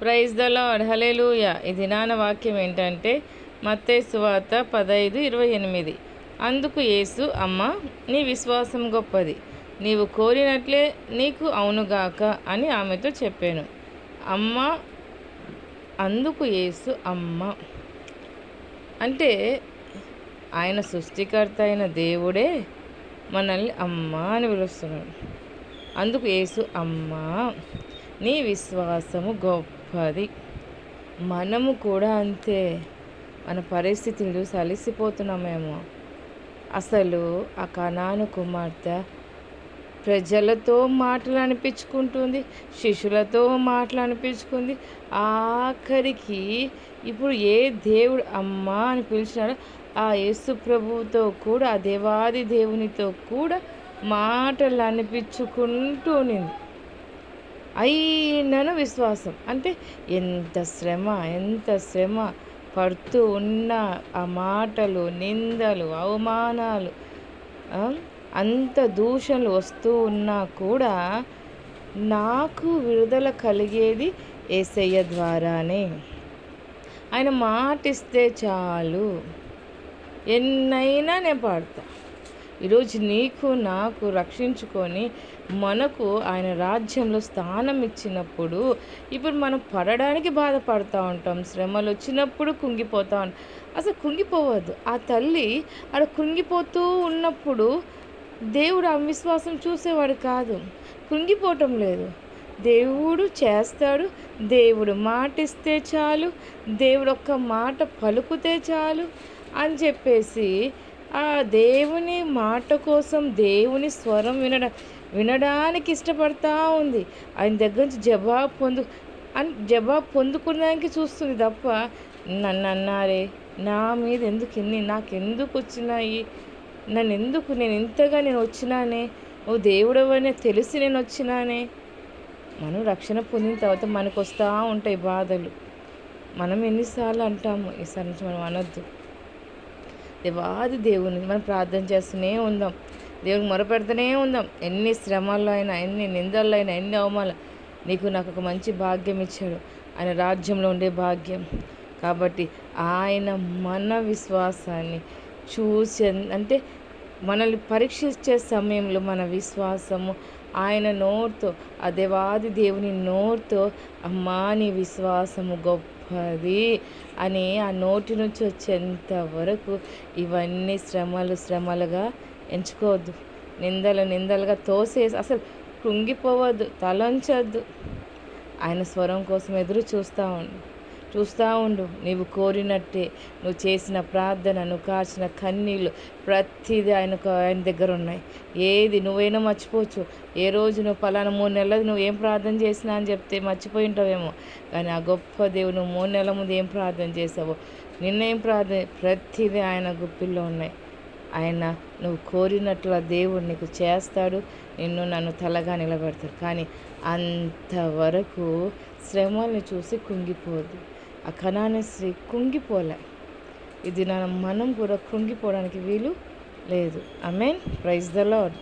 Praise the lord, హల్లెలూయా. ఈ దినాన వాక్యం ఏంటంటే మత్తయి సువార్త 15:28. అందుకు యేసు, అమ్మా, నీ విశ్వాసం గొప్పది, నీవు కోరినట్లే నీకు అవునుగాక అని ఆమెతో చెప్పాను. అమ్మ, అందుకు యేసు అమ్మ అంటే ఆయన సృష్టికర్త అయిన దేవుడే మనల్ని అమ్మ అని పిలుస్తున్నాడు. అందుకు యేసు, అమ్మా, నీ విశ్వాసము గొప్పది. మనము కూడా అంతే. మన పరిస్థితిని చూసి అలసిపోతున్నామేమో. అసలు ఆ కనాను కుమార్తె ప్రజలతో మాటలు అనిపించుకుంటుంది, శిష్యులతో మాటలు అనిపించుకుంది. ఆఖరికి ఇప్పుడు ఏ దేవుడు అమ్మా అని పిలిచినాడో ఆ యేసు ప్రభువుతో కూడా, ఆ దేవాది దేవునితో కూడా మాటలు అనిపించుకుంటూ ఉన్నింది. అయినను విశ్వాసం అంటే ఎంత శ్రమ పడుతూ ఉన్న ఆ మాటలు, నిందలు, అవమానాలు, అంత దూషణలు వస్తూ ఉన్నా కూడా నాకు విడుదల కలిగేది యేసయ్య ద్వారానే. ఆయన మాటిస్తే చాలు, ఎన్నైనా నేను పాడతా. ఈరోజు నీకు నాకు రక్షించుకొని మనకు ఆయన రాజ్యంలో స్థానం ఇచ్చినప్పుడు ఇప్పుడు మనం పడడానికి బాధపడుతూ ఉంటాం, శ్రమలు వచ్చినప్పుడు కుంగిపోతూ ఉంటాం. అసలు కుంగిపోవద్దు. ఆ తల్లి అక్కడ కుంగిపోతూ ఉన్నప్పుడు దేవుడు అవిశ్వాసం చూసేవాడు కాదు, కుంగిపోవటం లేదు. దేవుడు చేస్తాడు, దేవుడు మాటిస్తే చాలు, దేవుడు ఒక్క మాట పలుకుతే చాలు అని చెప్పేసి ఆ దేవుని మాట కోసం, దేవుని స్వరం వినడానికి ఇష్టపడతా ఉంది. ఆయన దగ్గర నుంచి జవాబు పొందుకోవడానికి చూస్తుంది తప్ప నన్ను అన్నారే, నా మీద ఎందుకు నాకెందుకు వచ్చినాయి, నేను ఇంతగా వచ్చినానే, నువ్వు దేవుడవనే తెలిసి నేను వచ్చినానే. మనం రక్షణ పొందిన తర్వాత మనకు వస్తూ ఉంటాయి బాధలు. మనం ఎన్నిసార్లు అంటాము, ఈసారి నుంచి మనం అనొద్దు. దేవాది దేవుని మనం ప్రార్థన చేస్తూనే ఉందాం, దేవునికి మొరపెడుతూనే ఉందాం. ఎన్ని శ్రమల్లో అయినా, ఎన్ని నిందల్లో అయినా, ఎన్ని అవమానాలు, నీకు నాకు ఒక మంచి భాగ్యం ఇచ్చాడు, ఆయన రాజ్యంలో ఉండే భాగ్యం. కాబట్టి ఆయన మన విశ్వాసాన్ని చూసి, అంటే మనల్ని పరీక్షించే సమయంలో మన విశ్వాసము ఆయన నోరుతో, ఆ దేవాది దేవుని నోరుతో, అమ్మా నీ విశ్వాసము గొప్పది అని ఆ నోటి నుంచి వచ్చేంత వరకు ఇవన్నీ శ్రమలుగా ఎంచుకోవద్దు, నిందలుగా తోసేసి అసలు కృంగిపోవద్దు, తలంచొద్దు. ఆయన స్వరం కోసం ఎదురు చూస్తూ ఉండు. నీవు కోరినట్టే, నువ్వు చేసిన ప్రార్థన, నువ్వు కాచిన కన్నీళ్ళు ప్రతిదీ ఆయన దగ్గర ఉన్నాయి. ఏది నువ్వైనా మర్చిపోవచ్చు. ఏ రోజు నువ్వు పలానా 3 నెలలు నువ్వు ఏం ప్రార్థన చేసినా అని చెప్తే మర్చిపోయి ఉంటావేమో. కానీ ఆ గొప్ప దేవుడు నువ్వు 3 నెలల ముందు ఏం ప్రార్థన చేసావో, నిన్నేం ప్రార్థన, ప్రతిదీ ఆయన గుప్పిల్లో ఉన్నాయి. ఆయన నువ్వు కోరినట్లు దేవుడు నీకు చేస్తాడు, నన్ను తలగా నిలబెడతాడు. కానీ అంతవరకు శ్రమల్ని చూసి కుంగిపోదు. ఆ కనాను స్త్రీ కుంగిపోలే. ఇది మనం కూడా కృంగిపోవడానికి వీలు లేదు. ఆమేన్. Praise the lord.